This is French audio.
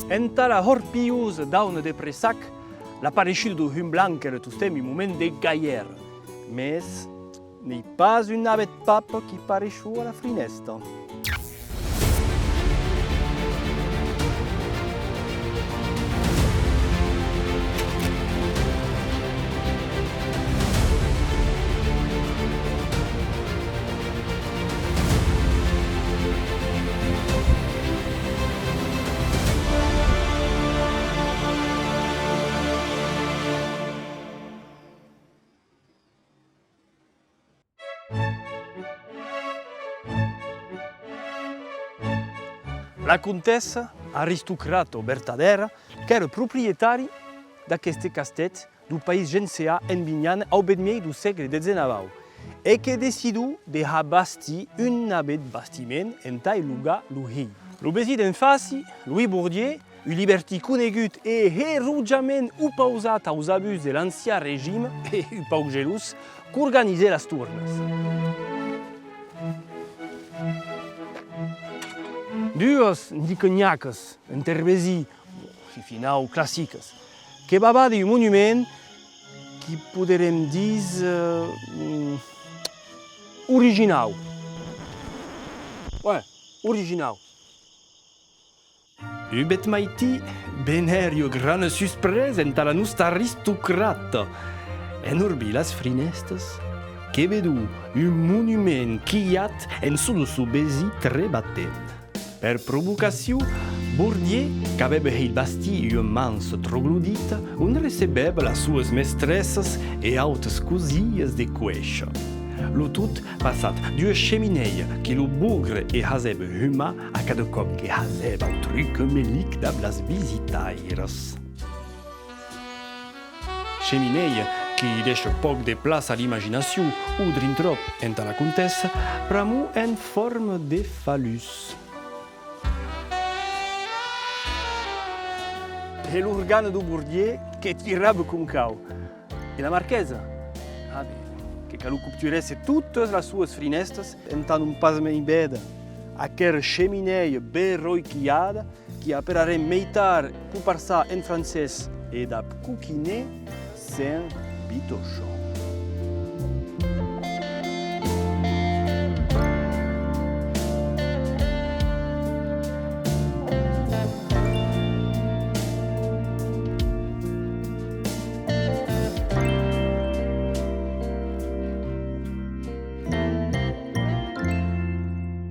Enta la horpius daune de Pressac, l'apparition de hum blanc era tostem un moment de gaier. Mais n'est pas une nave de pape qui paraît à la fenêtre. La contessa, aristocrata vertadera, che era proprietari d'aqueste castet du país Gencea en Vignan au bedmiei du segle XIX e che decidù de abastir un nabet bastiment en tai lugar luhi. Lo besit en faci, Louis Bourdieu, un libertí conegut e herogiament upausat aos abus de l'ancien régime e un pauc gelós, qu'organisè las tournes. Dues ndiconiaques, intervesi, finau classiques, que baba de un monument qui poderem dir original. Ouais, original. Ubet maiti, benerio grana surpresa enta la nostra aristocrata. En urbi las frinestas, que vedu un monument chiat en solo su besi trebatent. Per provocazione, Bourdieu, che aveva il bastì un mans troglodita, un recebeva las suas mestressas e autas cosillas de quescia. Lo tut passat due chemineia che lo bugre e haseba huma a cada cop che haseba un truc melic da las visitairas. Chemineia che deixa poc de place à l'imagination ou drintrop enta la contessa, pramu en forme de phallus. E l'organo du Bourdieu che tirava con cau. E la marchesa? Che lo capturesse tutte le sue finestre, entrando un pasme in beda, a quella chemineia ben roichiada, che apparare meitar pu passare in francese e da cuciner sans bitochon.